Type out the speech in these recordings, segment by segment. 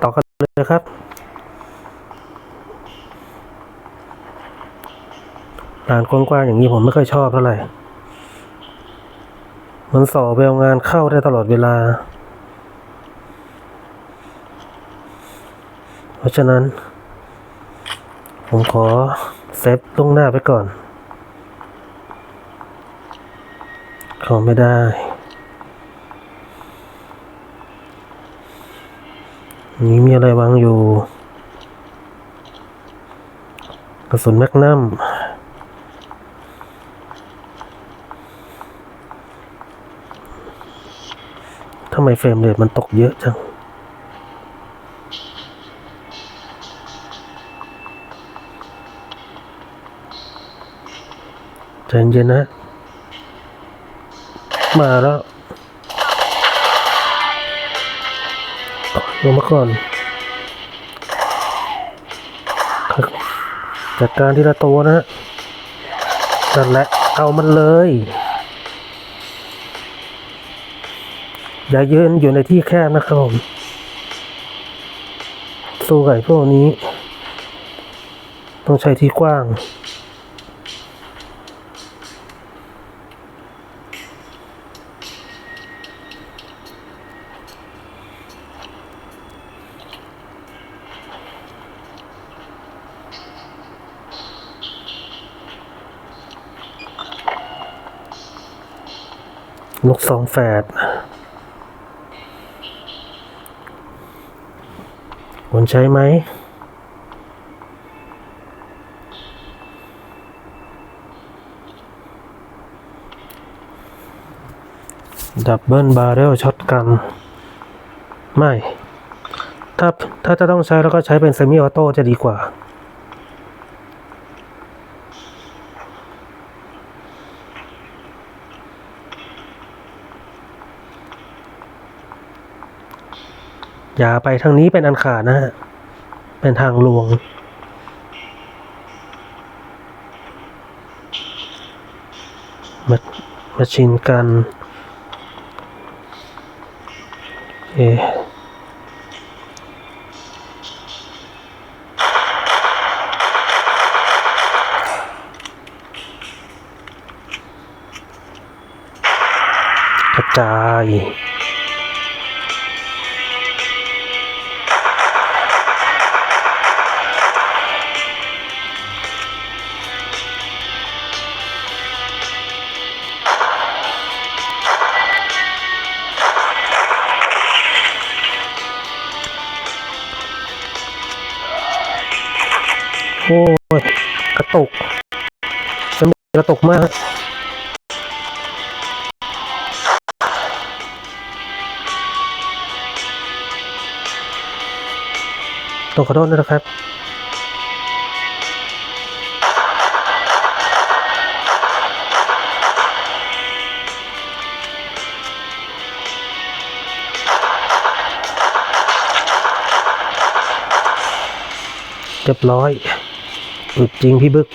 ต่อกันเลยครับลานกว้างๆอย่างนี้ผมไม่ค่อยชอบเท่าไหร่มันส่อแววงานเข้าได้ตลอดเวลาเพราะฉะนั้นผมขอเซฟล่วงหน้าไปก่อนขอไม่ได้นี้มีอะไรวางอยู่กระสุนแมกนัมทำไมเฟรมเรทมันตกเยอะจังใจเย็นนะมาแล้วลงมาก่อนจัดการทีละตัวนะนั่นแหละเอามันเลยอย่ายืนอยู่ในที่แคบนะครับผมสู้ไก่พวกนี้ต้องใช้ที่กว้างนกสองแฝดควรใช้ไหมดับเบิลบาร์เรลช็อตกันไม่ถ้าจะต้องใช้แล้วก็ใช้เป็นเซมิออโต้จะดีกว่าอย่าไปทางนี้เป็นอันขาดนะฮะเป็นทางลวงมาชินกันกระจายโอ้ยกระตุกสนุกกระตุกมากต้องขอโทษด้วยนะครับเรียบร้อยอึดจริงพี่บึก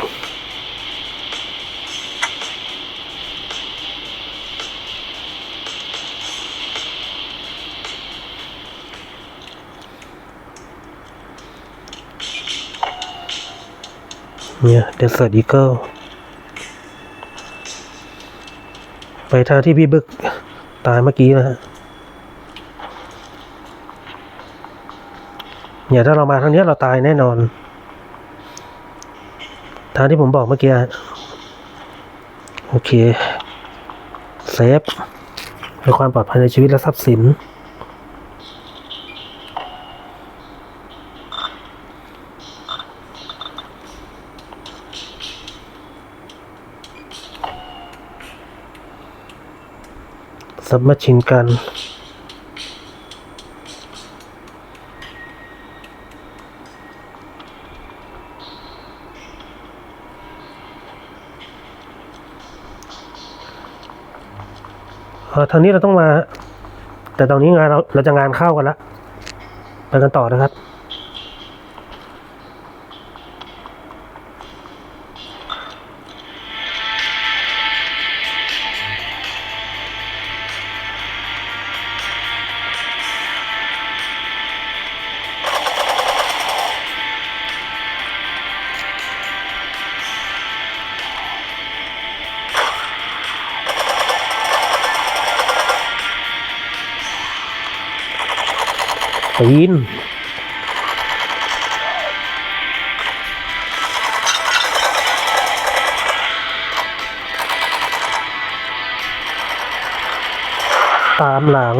เนี่ยเดสเซอร์ตอีเกิลไปทางที่พี่บึกตายเมื่อกี้นะฮะเนี่ยถ้าเรามาทางนี้เราตายแน่นอนทางที่ผมบอกเมื่อกี้โอเคเซฟเพื่อความปลอดภัยในชีวิตและทรัพย์สินซับแมชชีนกันทางนี้เราต้องมาแต่ตอนนี้งานเราจะงานเข้ากันแล้วไปกันต่อนะครับ ตีนตามหลัง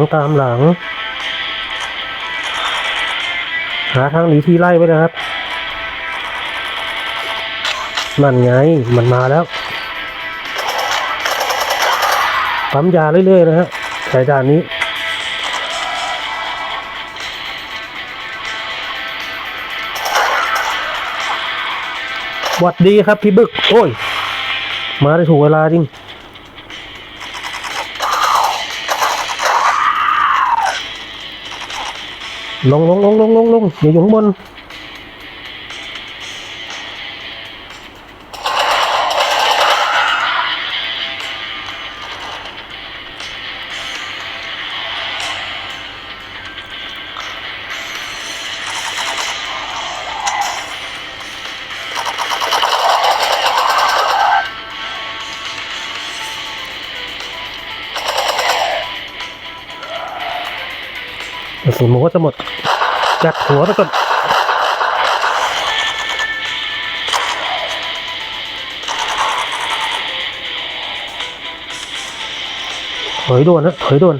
หาทางหนีที่ไล่ไว้นะครับนั่นไงมันมาแล้วปั๊มยาเรื่อยๆนะฮะสายด่านนี้หวัดดีครับพี่บึกโอ้ยมาได้ถูกเวลาจริงลงอย่าอยู่ข้างบนกระสุนมันก็จะหมดจัดหัวไปก่อนถอยด่วนนะถอยด่วน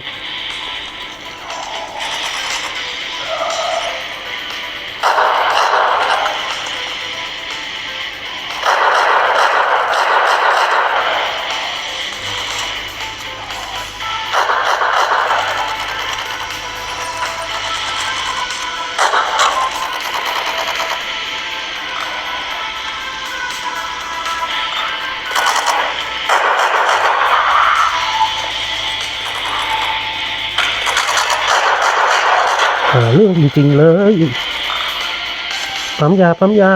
เรื่องจริงๆเลยปั๊มยา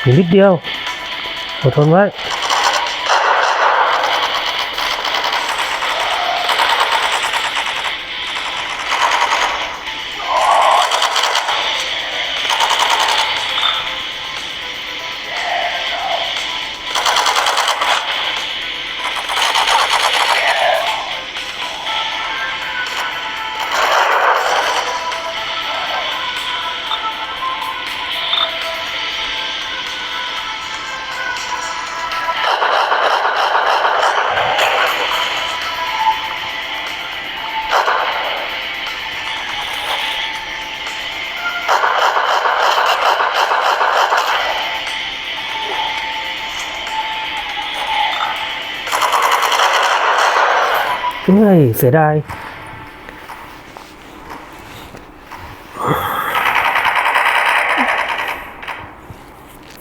อีกนิดเดียวอดทนไว้เฮ้ยเสียดาย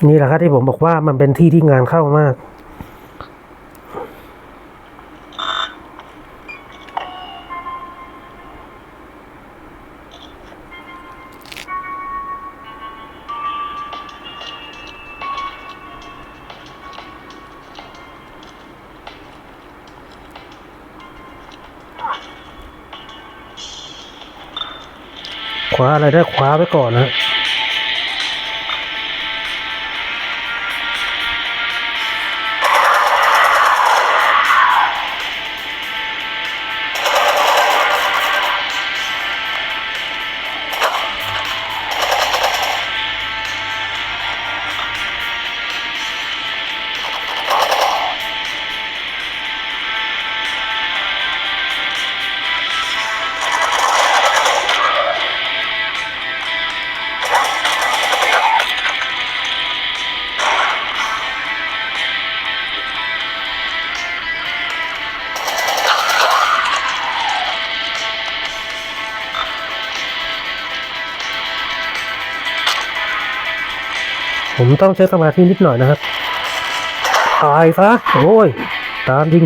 นี่แหละครับที่ผมบอกว่ามันเป็นที่ที่งานเข้ามาก ว้าอะไรได้คว้าไว้ก่อนนะผมต้องใช้สมาธินิดหน่อยนะครับตายซะโอ้ยตามจริง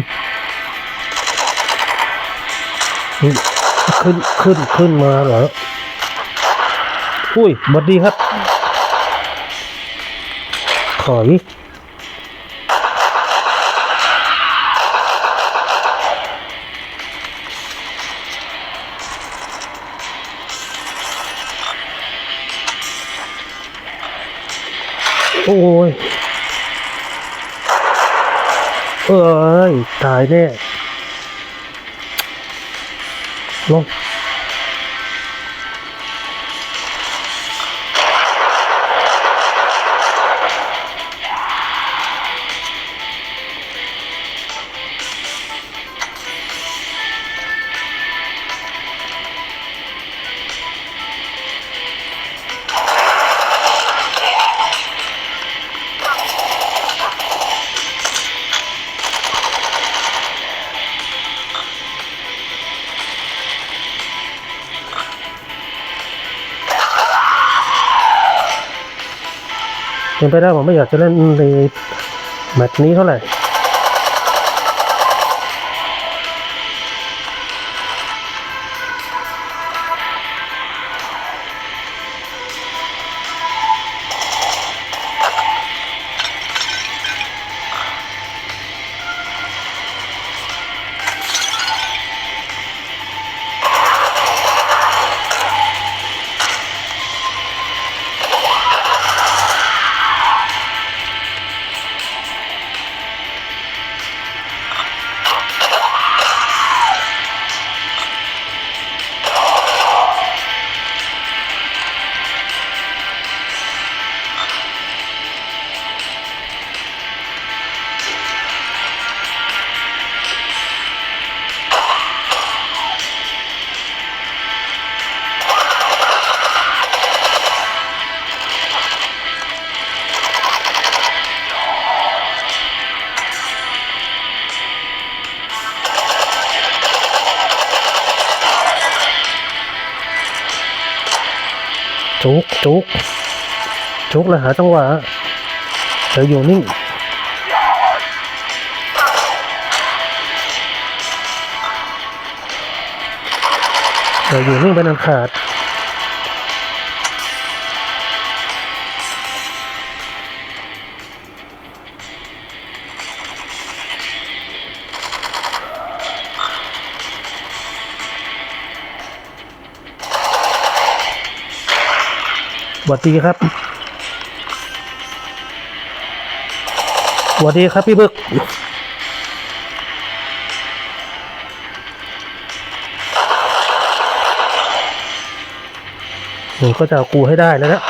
ขึ้นมาเหรออุ้ยบดดีครับถอยโอ้ยเอ้ยตายแน่ลงเป็นไปได้ผมไม่อยากจะเล่นในแมตช์นี้เท่าไหร่จุกเลยหาจังหวะเดี๋ยวอยู่นิ่งเป็นอันขาดสวัสดีครับสวัสดีครับพี่บึกหนูก็จะเอากูให้ได้แล้วนะ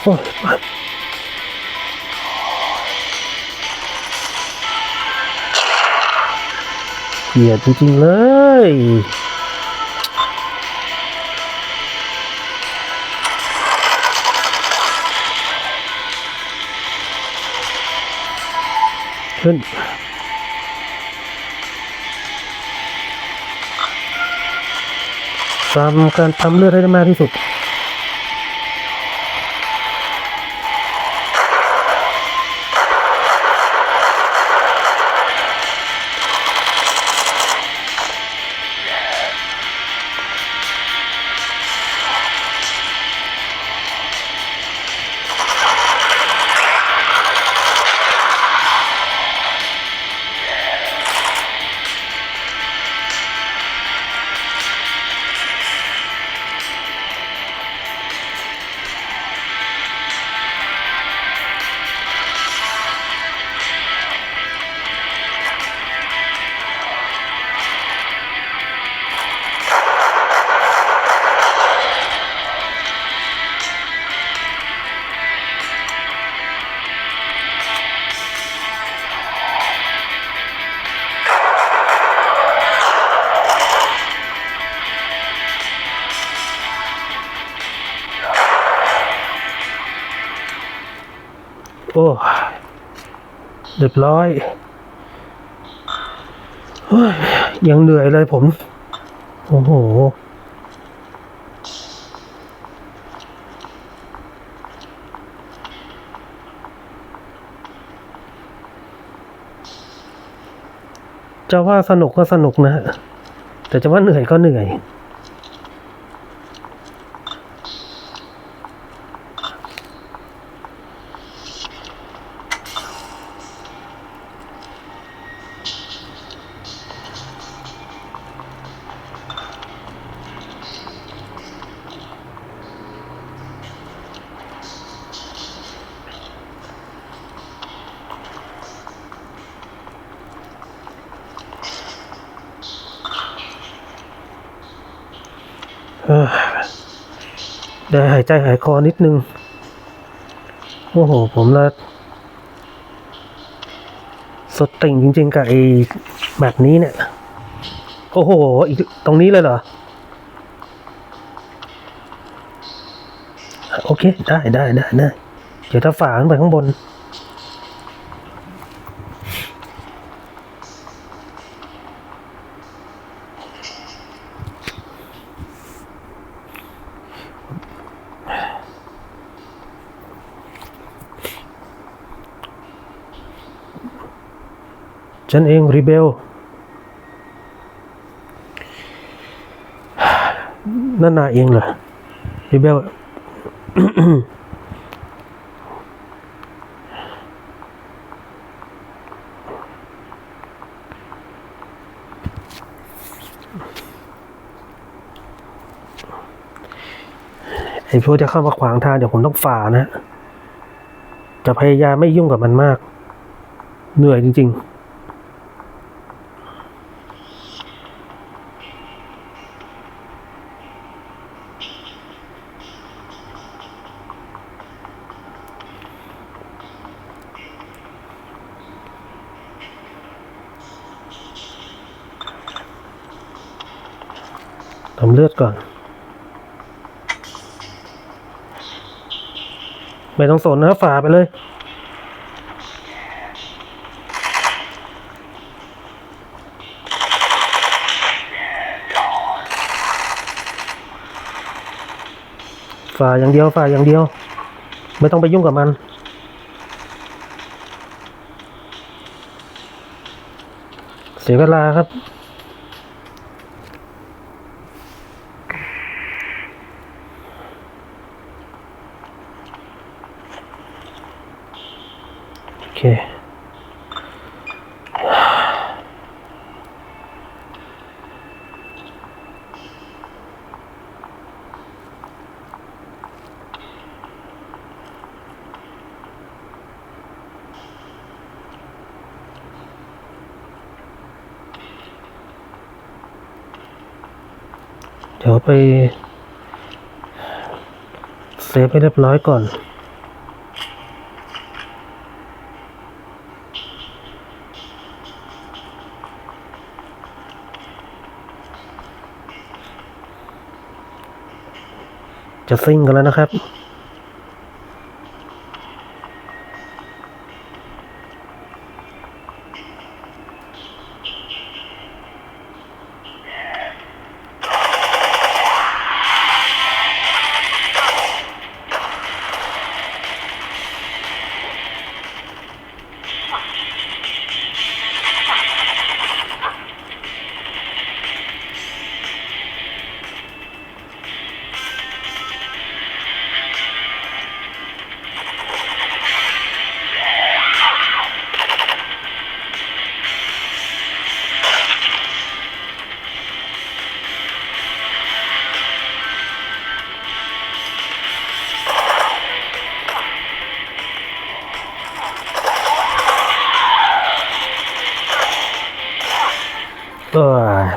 โอ้ยเกลียดจริงๆเลยขึ้น การทำเลือดให้ได้มากที่สุดโอ้เรียบร้อยเฮ้ยยังเหนื่อยเลยผมโอ้โหจะว่าสนุกก็สนุกนะแต่จะว่าเหนื่อยก็เหนื่อยได้หายใจหายคอนิดนึงโอ้โหผมละสดติ่งจริงๆกับไอ้แบบนี้เนี่ยโอ้โหอีกตรงนี้เลยเหรอโอเคได้เดี๋ยวถ้าฝ่าขึ้นไปข้างบนฉันเองรีเบลนั่นนายเองเหรอรีเบลไอ้พวกจะเข้ามาขวางทางเดี๋ยวผมต้องฝ่านะจะพยายามไม่ยุ่งกับมันมากเหนื่อยจริงๆทำเลือดก่อนไม่ต้องสนนะฝ่าไปเลยฝ่าอย่างเดียวไม่ต้องไปยุ่งกับมันเสียเวลาครับโอเคเดี๋ยวไปเซฟให้เรียบร้อยก่อนจะซิ่งกันแล้วนะครับ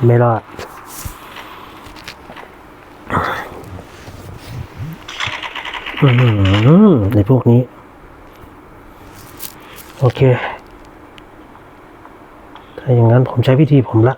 ไม่รอดในพวกนี้โอเคถ้าอย่างนั้นผมใช้วิธีผมละ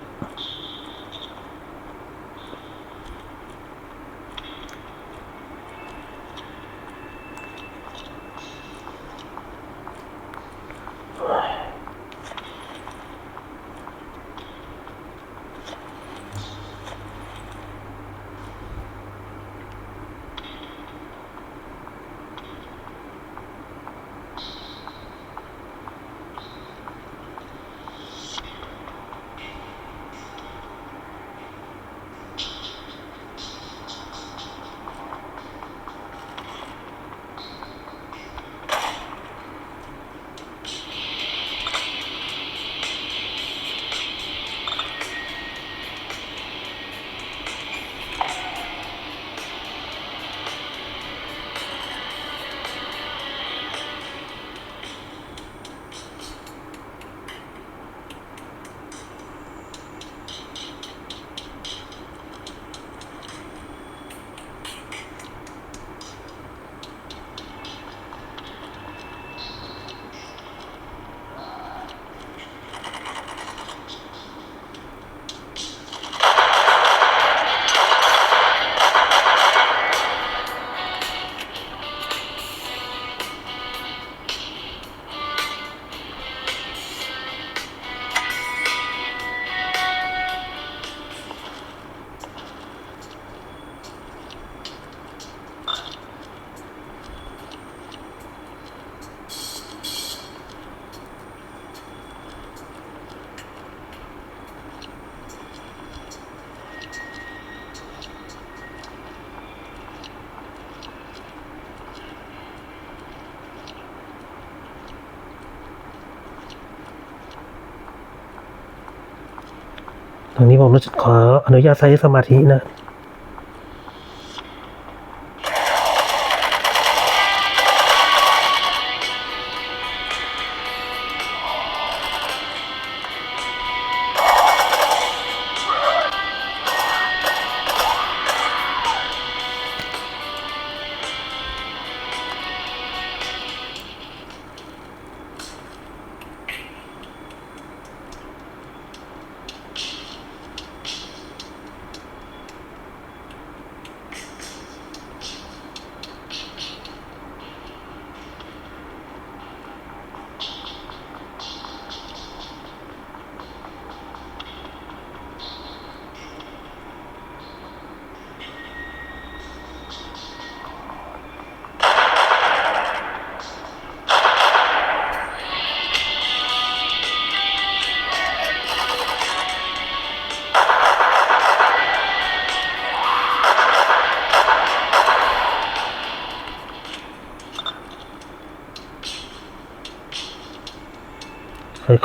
ตรงนี้ผมขออนุญาตใช้สมาธินะ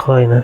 ค่อยๆนะ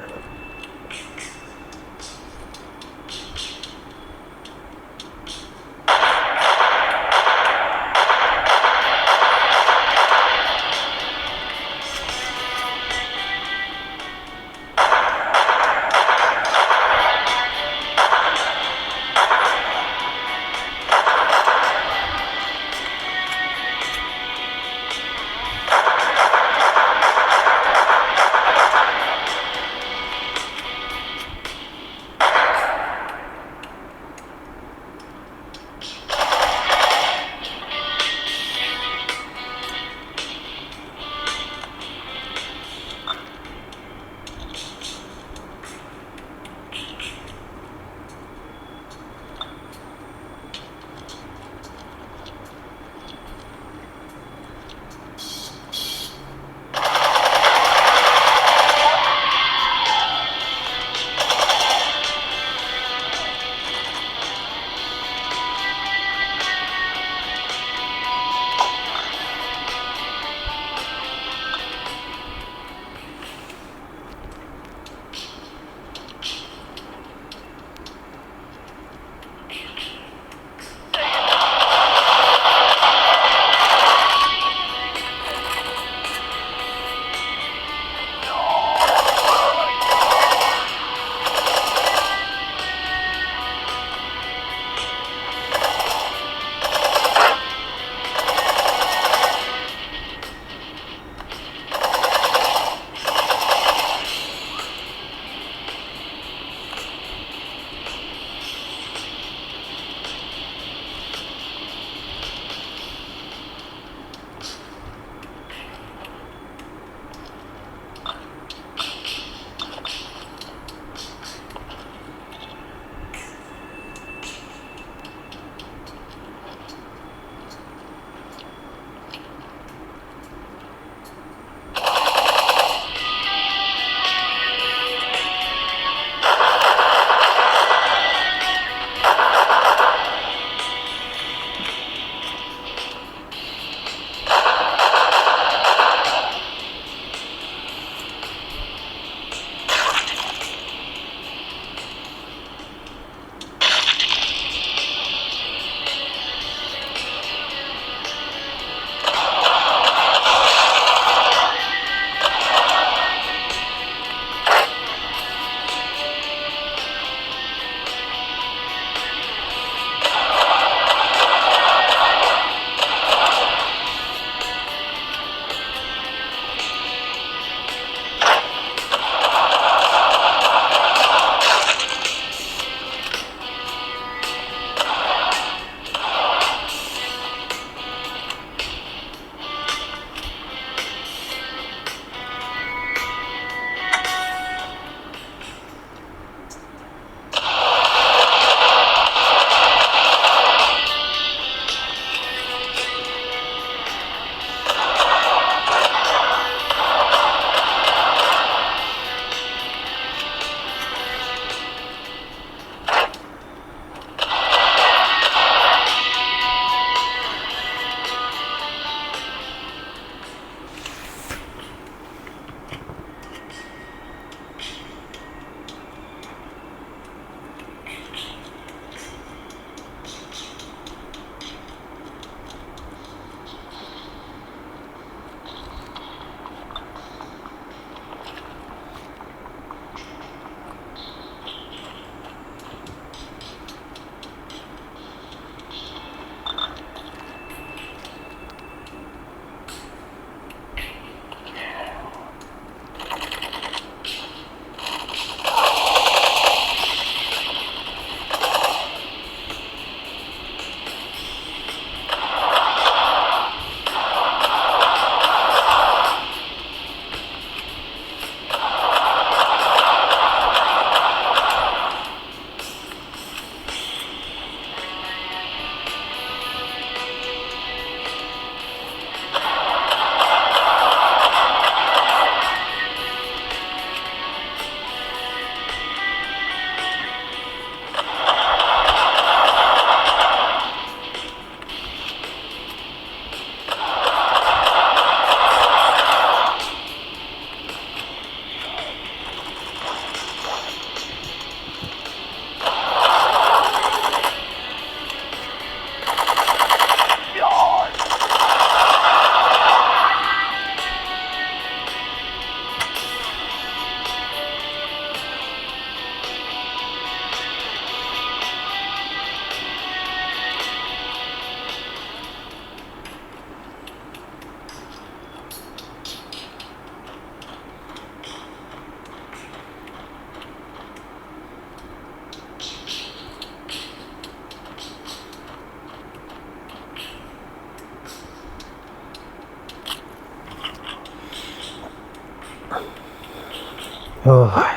โอ้ย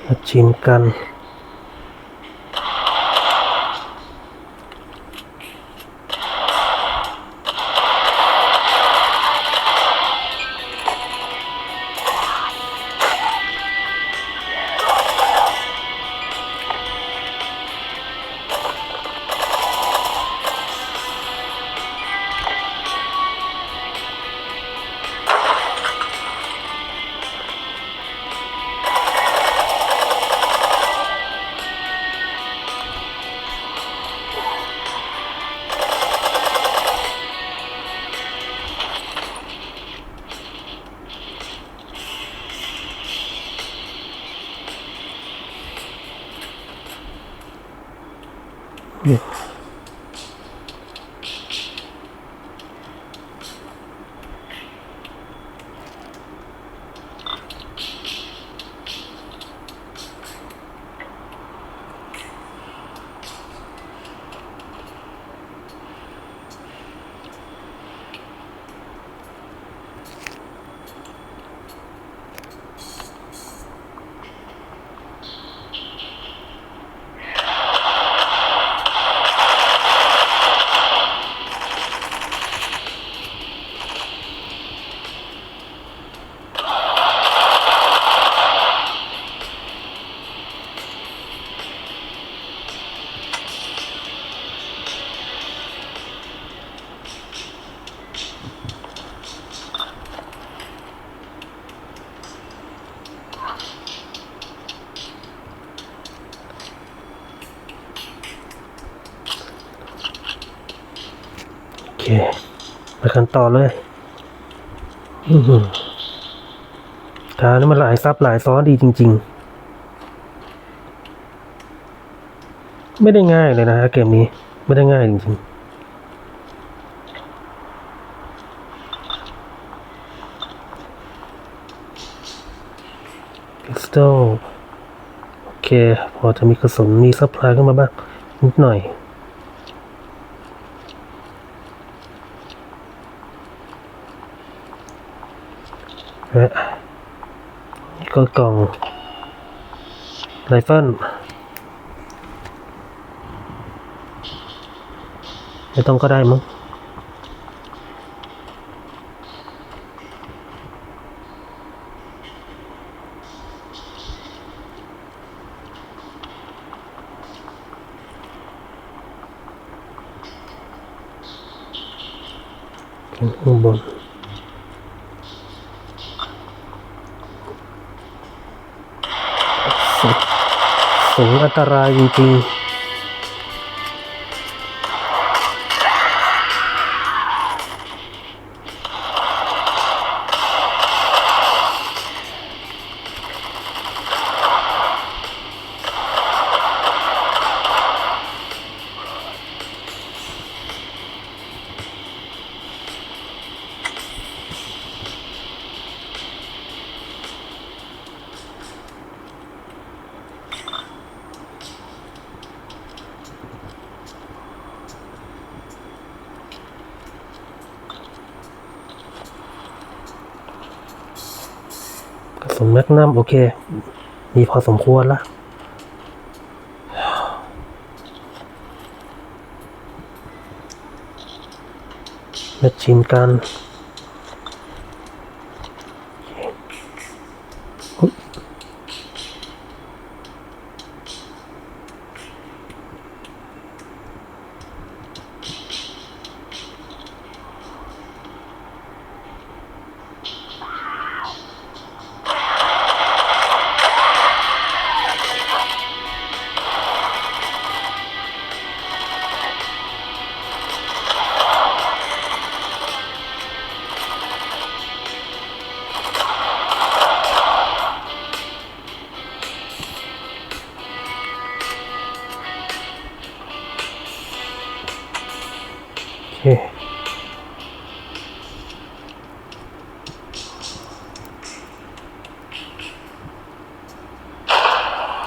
มาชิมกันโอเคไปกันต่อเลยทางนี้มันหลายซับหลายซ้อนดีจริงๆไม่ได้ง่ายเลยนะฮะเกมนี้ไม่ได้ง่ายจริงๆพิสโตลโอเคพอจะมีกระสุนมีซัพพลายขึ้นมาบ้างนิดหน่อยและก็กล่องไรเฟิลไม่ต้องก็ได้มั้งข้างบนสูงอันตรายจริงๆกระสุนแมกนัมโอเคมีพอสมควรละมาชิมกันโอเค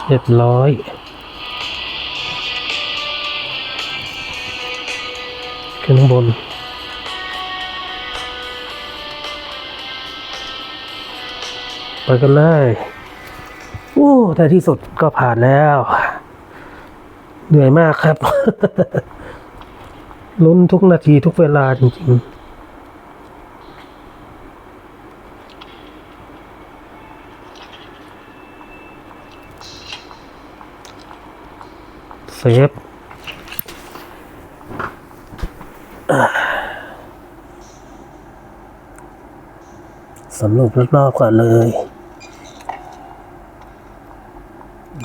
เรียบร้อย ขึ้นข้างบนไปกันเลยในที่สุดก็ผ่านแล้ว เหนื่อยมากครับ ลุ้นทุกนาทีทุกเวลาจริงๆเซฟสำรวจรอบๆก่อนเลย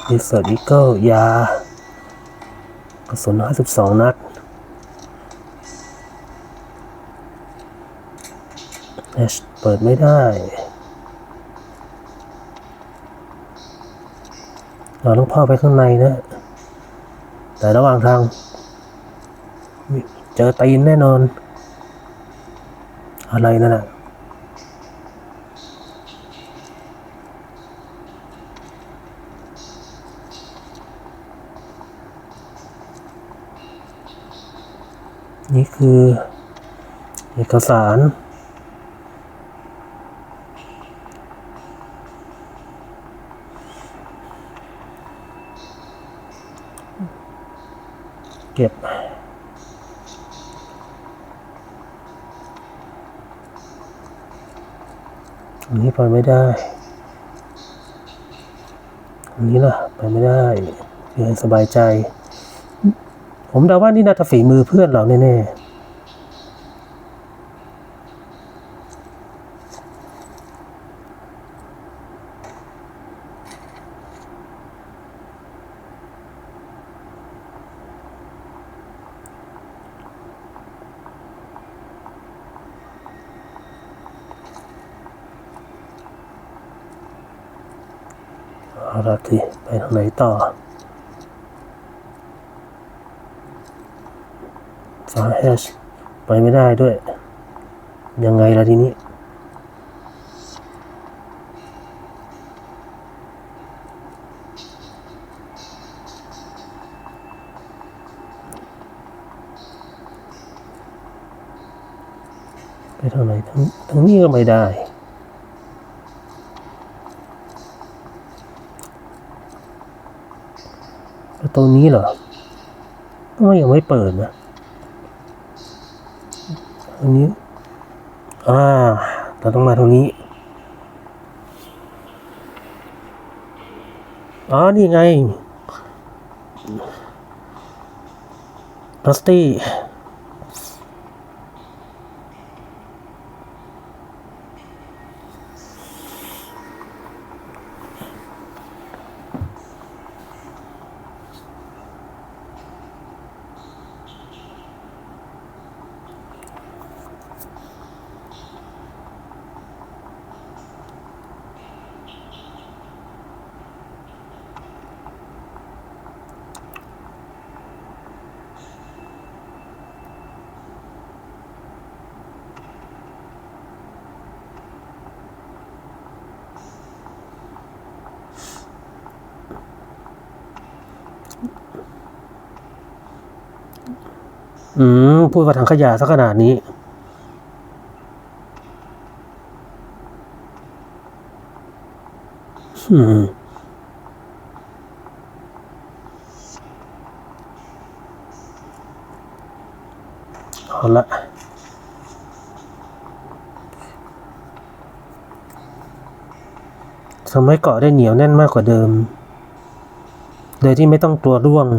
ดิสเซอร์อีเกิลยากระสุน52 นัดเปิดไม่ได้เราต้องเข้าไปข้างในนะแต่ระหว่างทางเจอตีนแน่นอนอะไรนั่นน่ะนี่คือเอกสารเก็บอันนี้ไปไม่ได้อันนี้ล่ะไปไม่ได้เพื่อให้สบายใจผมเดาว่านี่น่าจะฝีมือเพื่อนเราแน่ๆเอาละทีไปทางไหนต่อฟ้าแฮชไปไม่ได้ด้วยยังไงล่ะทีนี้ไปทางไหนทั้งนี้ก็ไม่ได้ประตูนี้เหรอก็ยังไม่เปิดนะอันนี้เราต้องมาตรงนี้นี่ไงรัสตี้พูดว่าถังขยะสักขนาดนี้เอาละทำให้เกาะได้เหนียวแน่นมากกว่าเดิมโดยที่ไม่ต้องกลัวร่วง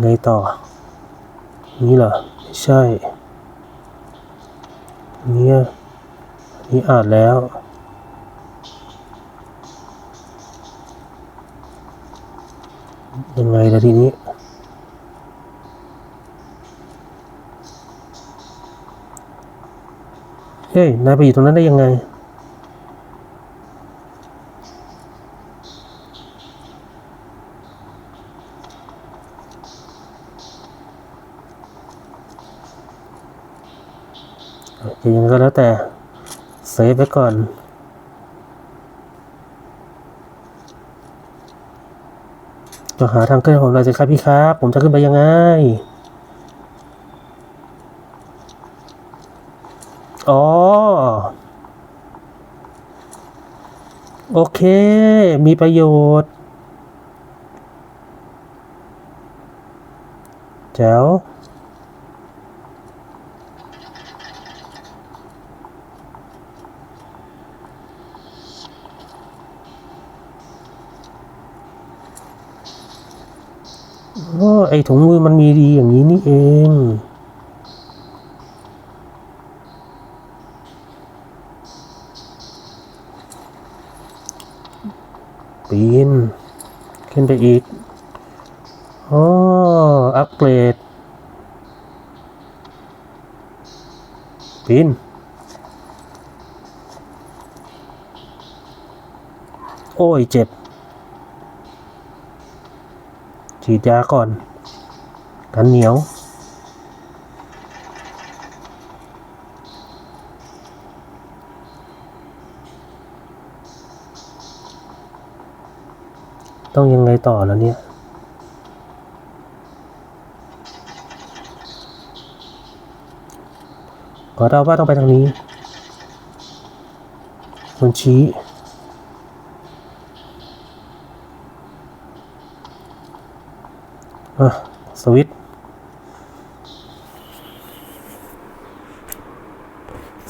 ไงต่อนี่เหรอไม่ใช่นี่อ่านแล้วยังไงล่ะทีนี้เฮ้ยนายไปอยู่ตรงนั้นได้ยังไงจะยังไงก็แล้วแต่ เซฟไว้ก่อนจะหาทางขึ้นผมหน่อยสิครับพี่ครับ ผมจะขึ้นไปยังไงอ๋อโอเคมีประโยชน์แจ๋วไอถุงมือมันมีดีอย่างนี้นี่เองปีนขึ้นไปอีกอ๋ออัปเกรดปีนโอ้ยเจ็บฉีดยาก่อนกันเหนียวต้องยังไงต่อแล้วเนี่ยขอเดาว่าต้องไปทางนี้มันชี้สวิตช์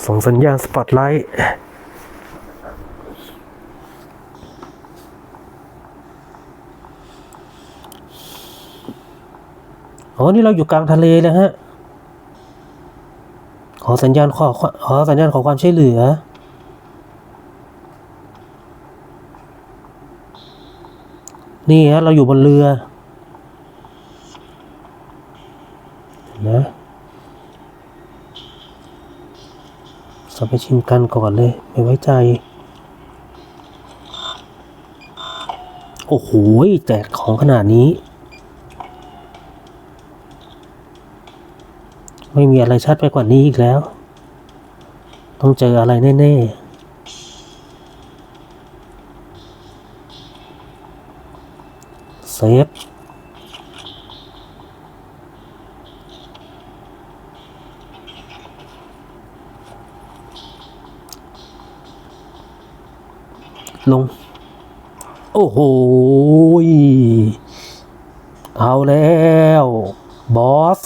ส่งสัญญาณสปอตไลท์อ๋อนี่เราอยู่กลางทะเลเลยฮะขอสัญญาณขอความช่วยเหลือนี่ฮะเราอยู่บนเรือนะสับไปชิมกันก่อนเลยไม่ไว้ใจโอ้โหแจกของขนาดนี้ไม่มีอะไรชัดไปกว่านี้อีกแล้วต้องเจออะไรแน่ๆเซฟลงโอ้โหเอาแล้วบอส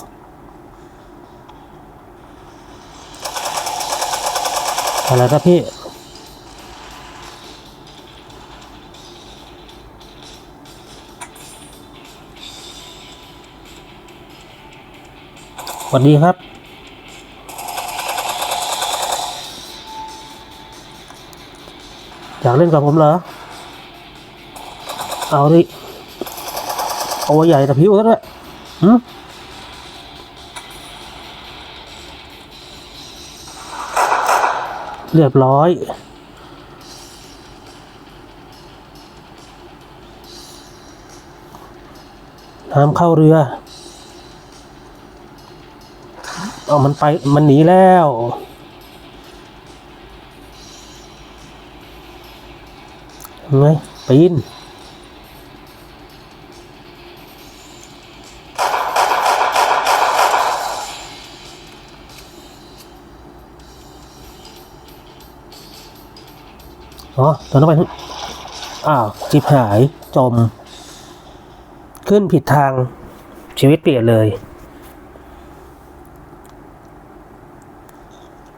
อะไรครับพี่สวัสดีครับอยากเล่นกับผมเหรอเอาดิโอ้ใหญ่แต่ผิวซะด้วยเรียบร้อยน้ำเข้าเรือเอามันไปมันหนีแล้วไงปีนอ๋อตอนนั้นไปอ้าวจิบหายจมขึ้นผิดทางชีวิตเปลี่ยนเลย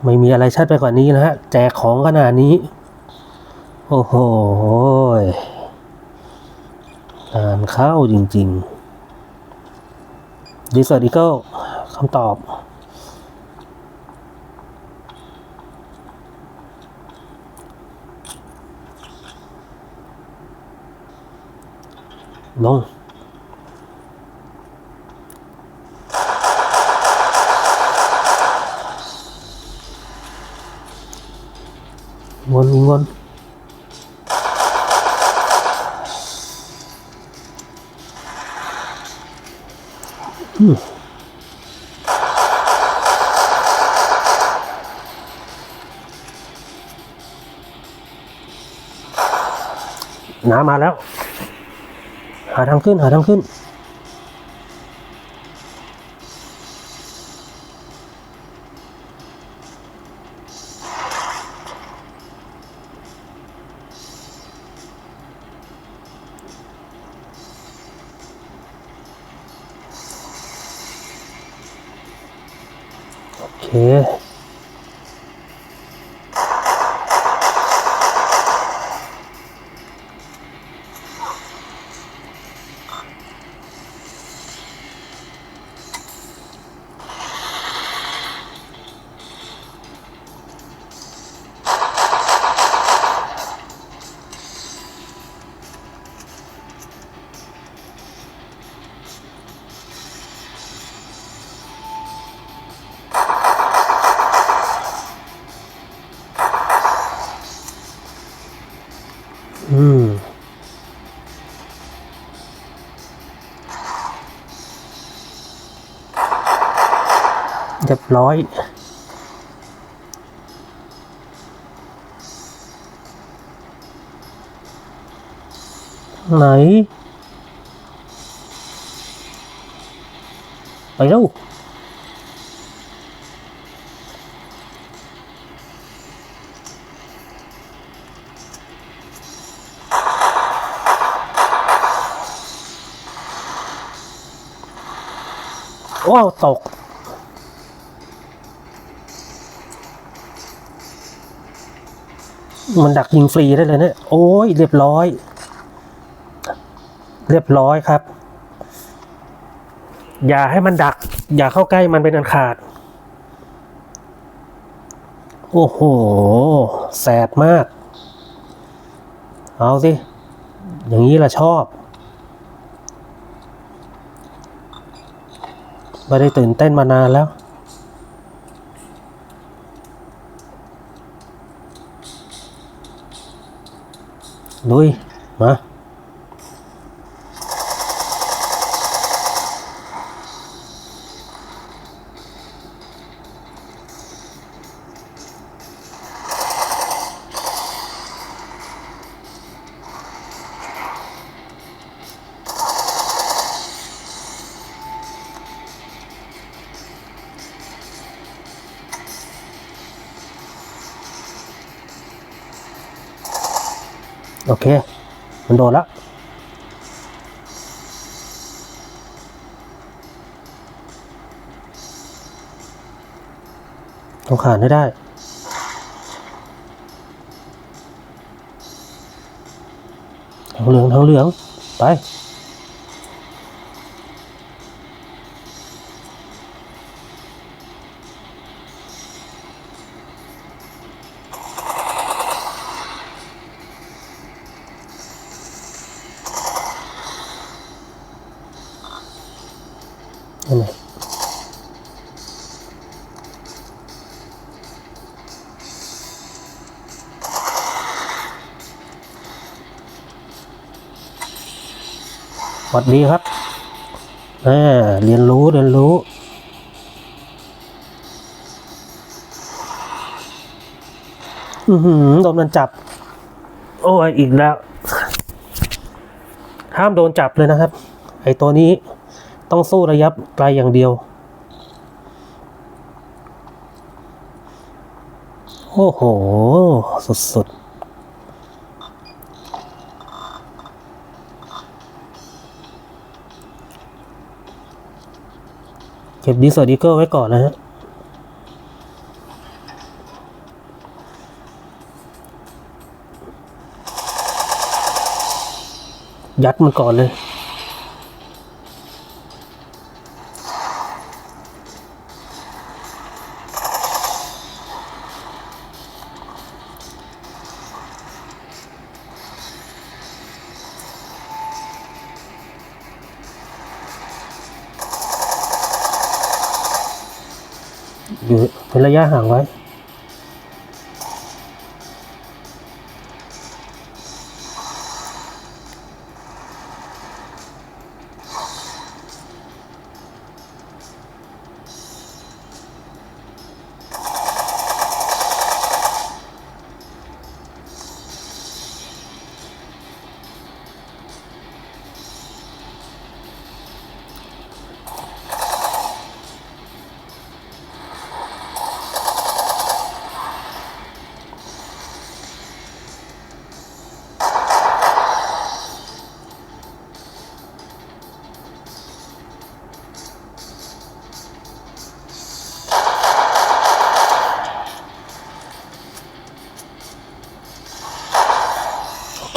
ไม่มีอะไรชัดไปกว่านี้นะฮะแจกของขนาดนี้โอ้โหงานเข้าจริงๆดีสวัสดีก็คำตอบลงวน น้ำมาแล้วหาทางขึ้นหาทางขึ้นโอเคเรียบร้อยไหนไปแล้วว้าวตกมันดักยิงฟรีได้เลยเนี่ยโอ้ยเรียบร้อยครับอย่าให้มันดักอย่าเข้าใกล้มันเป็นอันขาดโอ้โหแสบมากเอาสิอย่างนี้ล่ะชอบไม่ได้ตื่นเต้นมานานแล้วลุยมาโอเคมันโดนแล้วต้องขาดให้ได้ทางเหลืองไปอะไรสวัสดีครับเรียนรู้โดนมันจับโอ้ยอีกแล้วห้ามโดนจับเลยนะครับไอตัวนี้ต้องสู้ระยะไกลอย่างเดียวโอ้โหสุดเก็บดีสอดีเกอร์ไว้ก่อนนะฮะยัดมันก่อนเลยอยู่เป็นระยะห่างไว้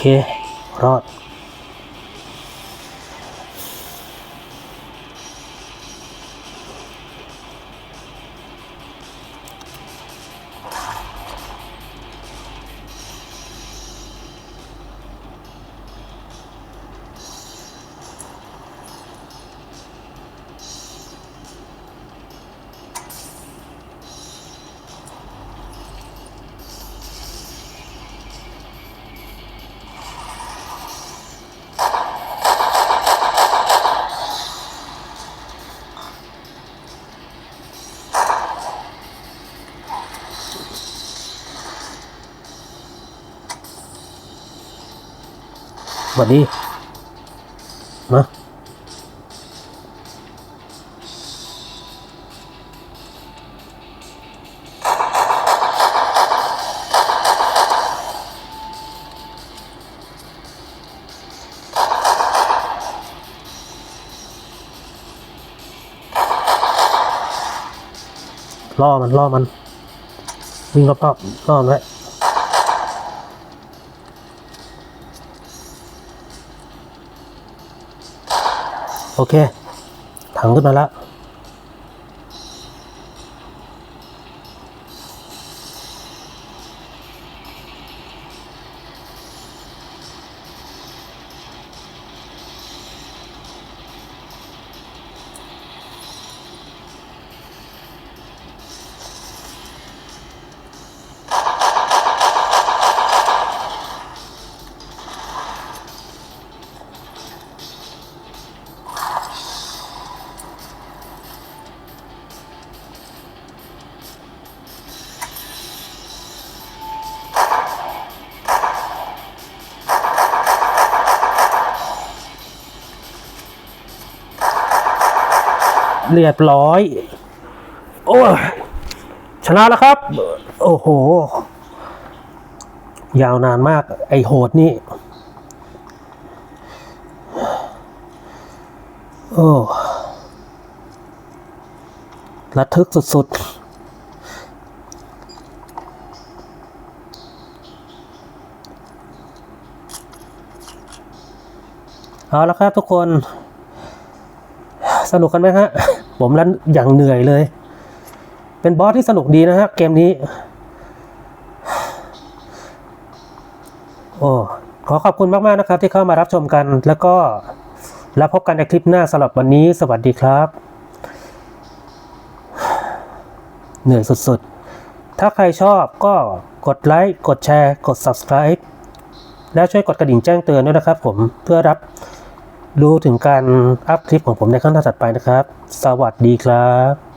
เครอดสวัสดีมาล่อมันวิ่งรอบๆล่อมันไว้โอเคถังขึ้นมาแล้วเรียบร้อยโอ้ยชนะแล้วครับโอ้โหยาวนานมากไอ้โหดนี่โอ้ระทึกสุดๆเอาละครับทุกคนสนุกกันไหมฮะผมรันอย่างเหนื่อยเลยเป็นบอสที่สนุกดีนะฮะเกมนี้โอ้ขอขอบคุณมากๆนะครับที่เข้ามารับชมกันแล้วก็แล้วพบกันในคลิปหน้าสำหรับวันนี้สวัสดีครับเหนื่อยสุดๆถ้าใครชอบก็กดไลค์กดแชร์กด Subscribe แล้วช่วยกดกระดิ่งแจ้งเตือนด้วยนะครับผมเพื่อรับรู้ถึงการอัพคลิปของผมในครั้งถัดไปนะครับสวัสดีครับ